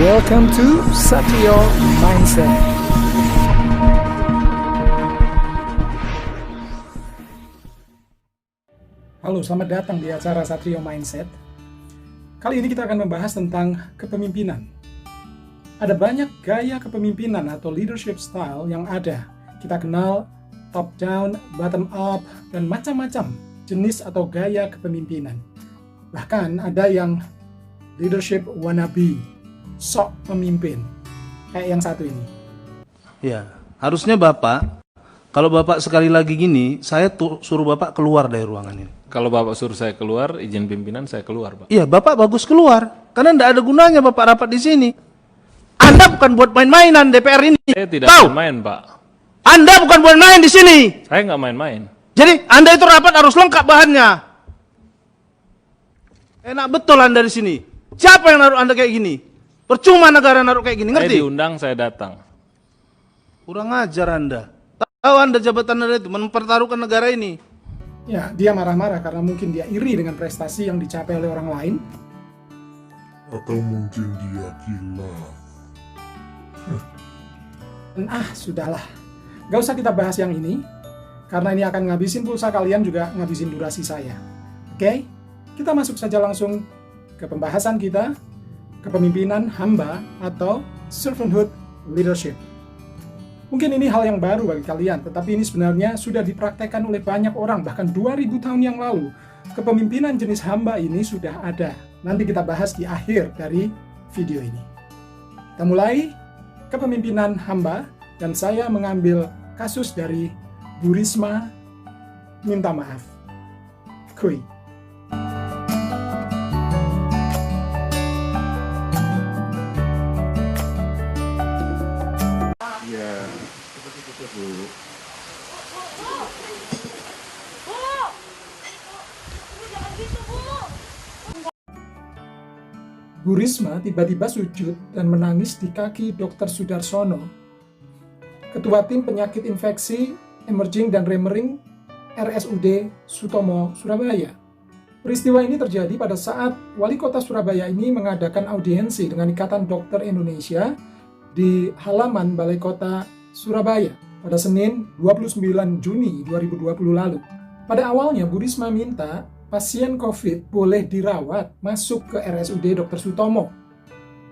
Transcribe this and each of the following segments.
Welcome to Satrio Mindset. Halo, selamat datang di acara Satrio Mindset. Kali ini kita akan membahas tentang kepemimpinan. Ada banyak gaya kepemimpinan atau leadership style yang ada. Kita kenal top down, bottom up, dan macam-macam jenis atau gaya kepemimpinan. Bahkan ada yang leadership wannabe, sok pemimpin, kayak yang satu ini. Ya, harusnya Bapak, kalau Bapak sekali lagi gini, saya suruh Bapak keluar dari ruangan ini. Kalau Bapak suruh saya keluar, izin pimpinan saya keluar, Pak. Iya, Bapak bagus keluar, karena tidak ada gunanya Bapak rapat di sini. Anda bukan buat main-mainan DPR ini. Saya tidak main, Pak. Anda bukan buat main di sini. Saya nggak main-main. Jadi Anda itu rapat harus lengkap bahannya. Enak betul Anda di sini. Siapa yang naruh Anda kayak gini? Percuma negara naruh kayak gini, ngerti? Saya diundang, saya datang. Kurang ajar Anda. Tahu Anda jabatan Anda itu mempertaruhkan negara ini. Ya, dia marah-marah karena mungkin dia iri dengan prestasi yang dicapai oleh orang lain. Atau mungkin dia gila. Dan sudahlah. Gak usah kita bahas yang ini, karena ini akan ngabisin pulsa kalian juga ngabisin durasi saya. Oke? Kita masuk saja langsung ke pembahasan kita, kepemimpinan hamba atau servanthood leadership. Mungkin ini hal yang baru bagi kalian, tetapi ini sebenarnya sudah dipraktekkan oleh banyak orang, bahkan 2000 tahun yang lalu. Kepemimpinan jenis hamba ini sudah ada. Nanti kita bahas di akhir dari video ini. Kita mulai kepemimpinan hamba, dan saya mengambil kasus dari Bu Risma minta maaf. Kui. Bu Risma tiba-tiba sujud dan menangis di kaki Dr. Sudarsono, Ketua Tim Penyakit Infeksi, Emerging dan Remering RSUD Sutomo, Surabaya. Peristiwa ini terjadi pada saat Wali Kota Surabaya ini mengadakan audiensi dengan Ikatan Dokter Indonesia di halaman Balai Kota Surabaya pada Senin 29 Juni 2020 lalu. Pada awalnya Bu Risma minta pasien COVID boleh dirawat masuk ke RSUD Dr. Sutomo.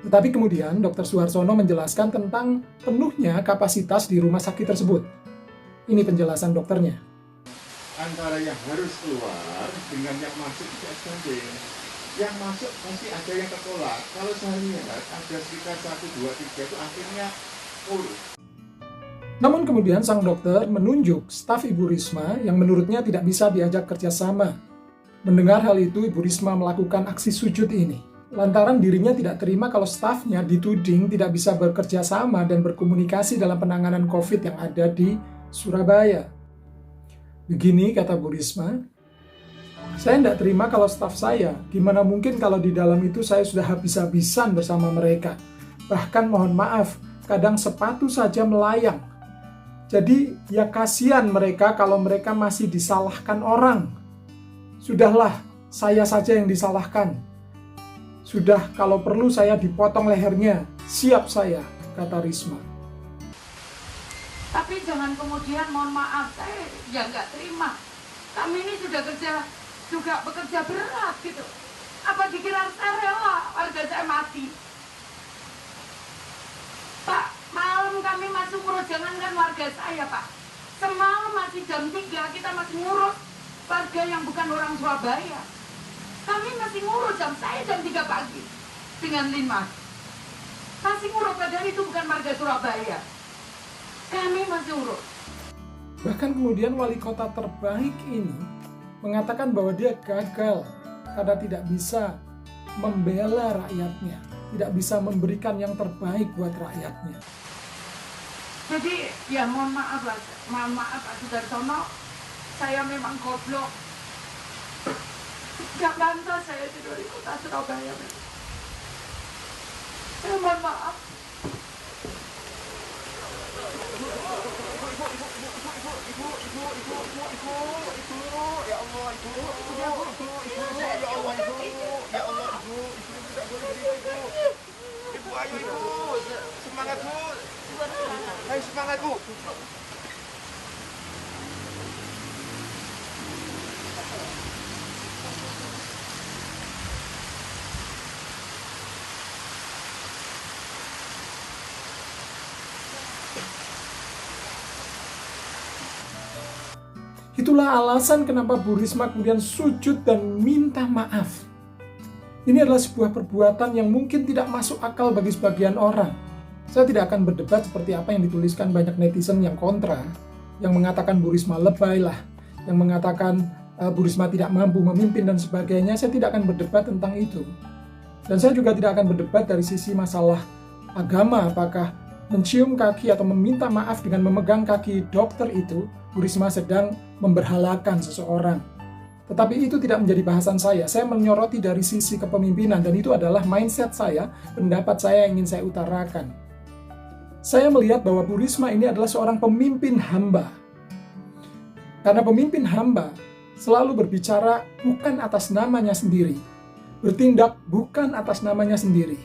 Tetapi kemudian Dr. Suharsono menjelaskan tentang penuhnya kapasitas di rumah sakit tersebut. Ini penjelasan dokternya. Antara yang harus keluar dengan yang masuk itu sebanding. Yang masuk pasti ada yang tertolak. Kalau saya lihat ada sekitar 1, 2, 3 itu akhirnya full. Namun kemudian sang dokter menunjuk staf Ibu Risma yang menurutnya tidak bisa diajak kerjasama. Mendengar hal itu, Ibu Risma melakukan aksi sujud ini. Lantaran dirinya tidak terima kalau stafnya dituding tidak bisa bekerja sama dan berkomunikasi dalam penanganan COVID yang ada di Surabaya. Begini kata Bu Risma, saya tidak terima kalau staf saya. Gimana mungkin kalau di dalam itu saya sudah habis-habisan bersama mereka. Bahkan mohon maaf, kadang sepatu saja melayang. Jadi ya kasihan mereka kalau mereka masih disalahkan orang. Sudahlah, saya saja yang disalahkan. Sudah, kalau perlu saya dipotong lehernya. Siap saya, kata Risma. Tapi jangan kemudian mohon maaf, saya ya nggak terima. Kami ini sudah bekerja berat gitu. Apa dikira saya rela warga saya mati? Pak, malam kami masih ngurus, jangankan warga saya Pak. Semalam masih jam 3 kita masih ngurus warga yang bukan orang Surabaya. Kami masih ngurus saya jam 3 pagi dengan Linmas. Masih ngurus, padahal itu bukan warga Surabaya. Kami masih urus. Bahkan kemudian wali kota terbaik ini mengatakan bahwa dia gagal karena tidak bisa membela rakyatnya, tidak bisa memberikan yang terbaik buat rakyatnya. Jadi ya mohon maaf Pak Sudarsono, saya memang goblok. Gak pantas saya tidur di kota Surabaya. Saya mohon maaf. ayo ibu, semangat bu, ayo semangat bu. Itulah alasan kenapa Bu Risma kemudian sujud dan minta maaf. Ini adalah sebuah perbuatan yang mungkin tidak masuk akal bagi sebagian orang. Saya tidak akan berdebat seperti apa yang dituliskan banyak netizen yang kontra, yang mengatakan Bu Risma lebay lah, yang mengatakan Bu Risma tidak mampu memimpin dan sebagainya. Saya tidak akan berdebat tentang itu. Dan saya juga tidak akan berdebat dari sisi masalah agama, apakah mencium kaki atau meminta maaf dengan memegang kaki dokter itu, Bu Risma sedang memberhalakan seseorang. Tetapi itu tidak menjadi bahasan saya. Saya menyoroti dari sisi kepemimpinan, dan itu adalah mindset saya, pendapat saya yang ingin saya utarakan. Saya melihat bahwa Bu Risma ini adalah seorang pemimpin hamba. Karena pemimpin hamba selalu berbicara bukan atas namanya sendiri, bertindak bukan atas namanya sendiri,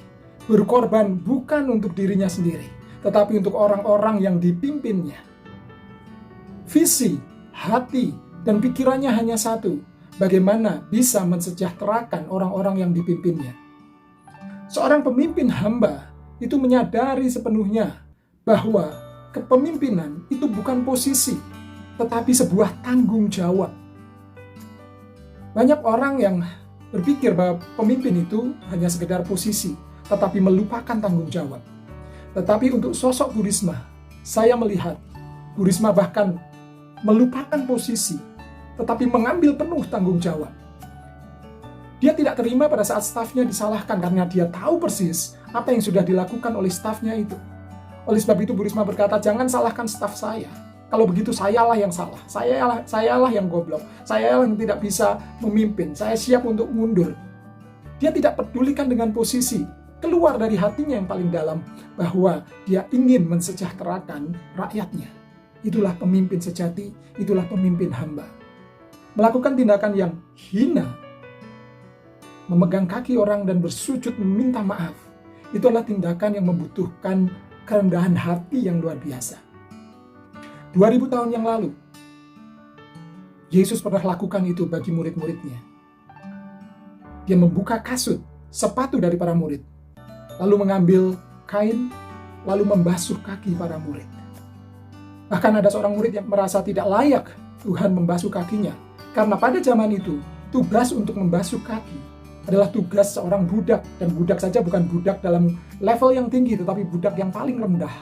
berkorban bukan untuk dirinya sendiri, tetapi untuk orang-orang yang dipimpinnya. Visi, hati, dan pikirannya hanya satu, bagaimana bisa mensejahterakan orang-orang yang dipimpinnya. Seorang pemimpin hamba itu menyadari sepenuhnya bahwa kepemimpinan itu bukan posisi, tetapi sebuah tanggung jawab. Banyak orang yang berpikir bahwa pemimpin itu hanya sekedar posisi, tetapi melupakan tanggung jawab. Tetapi untuk sosok Bu Risma, saya melihat Bu Risma bahkan melupakan posisi, tetapi mengambil penuh tanggung jawab. Dia tidak terima pada saat stafnya disalahkan karena dia tahu persis apa yang sudah dilakukan oleh stafnya itu. Oleh sebab itu Bu Risma berkata, jangan salahkan staf saya. Kalau begitu sayalah yang salah, sayalah yang goblok, sayalah yang tidak bisa memimpin, saya siap untuk mundur. Dia tidak pedulikan dengan posisi, keluar dari hatinya yang paling dalam bahwa dia ingin mensejahterakan rakyatnya. Itulah pemimpin sejati, itulah pemimpin hamba. Melakukan tindakan yang hina, memegang kaki orang dan bersujud meminta maaf, itu adalah tindakan yang membutuhkan kerendahan hati yang luar biasa. 2000 tahun yang lalu, Yesus pernah lakukan itu bagi murid-muridnya. Dia membuka kasut, sepatu dari para murid, lalu mengambil kain, lalu membasuh kaki para murid. Bahkan ada seorang murid yang merasa tidak layak Tuhan membasuh kakinya. Karena pada zaman itu, tugas untuk membasuh kaki adalah tugas seorang budak. Dan budak saja bukan budak dalam level yang tinggi, tetapi budak yang paling rendah.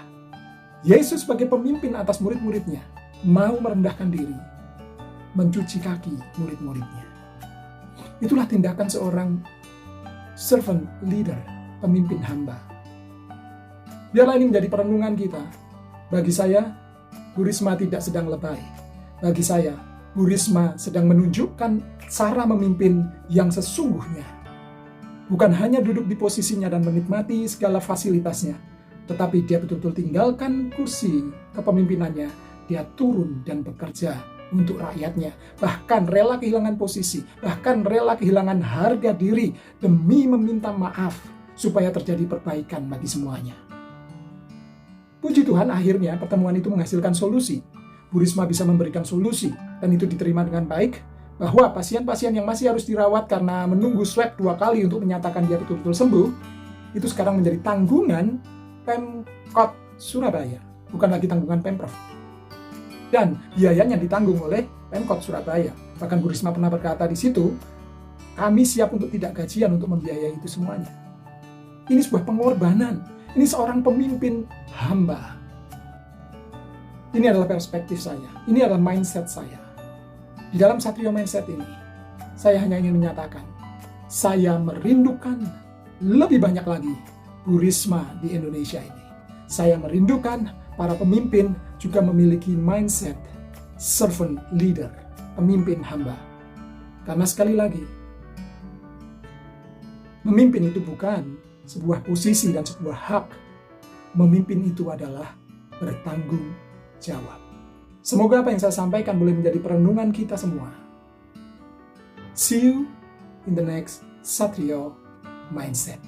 Yesus sebagai pemimpin atas murid-muridnya, mau merendahkan diri, mencuci kaki murid-muridnya. Itulah tindakan seorang servant leader, pemimpin hamba. Biarlah ini menjadi perenungan kita. Bagi saya, Bu Risma tidak sedang lebay. Bagi saya, Bu Risma sedang menunjukkan cara memimpin yang sesungguhnya. Bukan hanya duduk di posisinya dan menikmati segala fasilitasnya, tetapi dia betul-betul tinggalkan kursi kepemimpinannya. Dia turun dan bekerja untuk rakyatnya. Bahkan rela kehilangan posisi, bahkan rela kehilangan harga diri demi meminta maaf supaya terjadi perbaikan bagi semuanya. Puji Tuhan, akhirnya pertemuan itu menghasilkan solusi. Bu Risma bisa memberikan solusi, dan itu diterima dengan baik, bahwa pasien-pasien yang masih harus dirawat karena menunggu swab 2 kali untuk menyatakan dia betul-betul sembuh, itu sekarang menjadi tanggungan Pemkot Surabaya, bukan lagi tanggungan Pemprov. Dan biayanya ditanggung oleh Pemkot Surabaya. Bahkan Bu Risma pernah berkata di situ, kami siap untuk tidak gajian untuk membiayai itu semuanya. Ini sebuah pengorbanan. Ini seorang pemimpin hamba. Ini adalah perspektif saya. Ini adalah mindset saya. Di dalam Satrio Mindset ini, saya hanya ingin menyatakan, saya merindukan lebih banyak lagi Bu Risma di Indonesia ini. Saya merindukan para pemimpin juga memiliki mindset servant leader, pemimpin hamba. Karena sekali lagi, memimpin itu bukan sebuah posisi dan sebuah hak. Memimpin itu adalah bertanggung jawab. Semoga apa yang saya sampaikan boleh menjadi perenungan kita semua. See you in the next Satrio Mindset.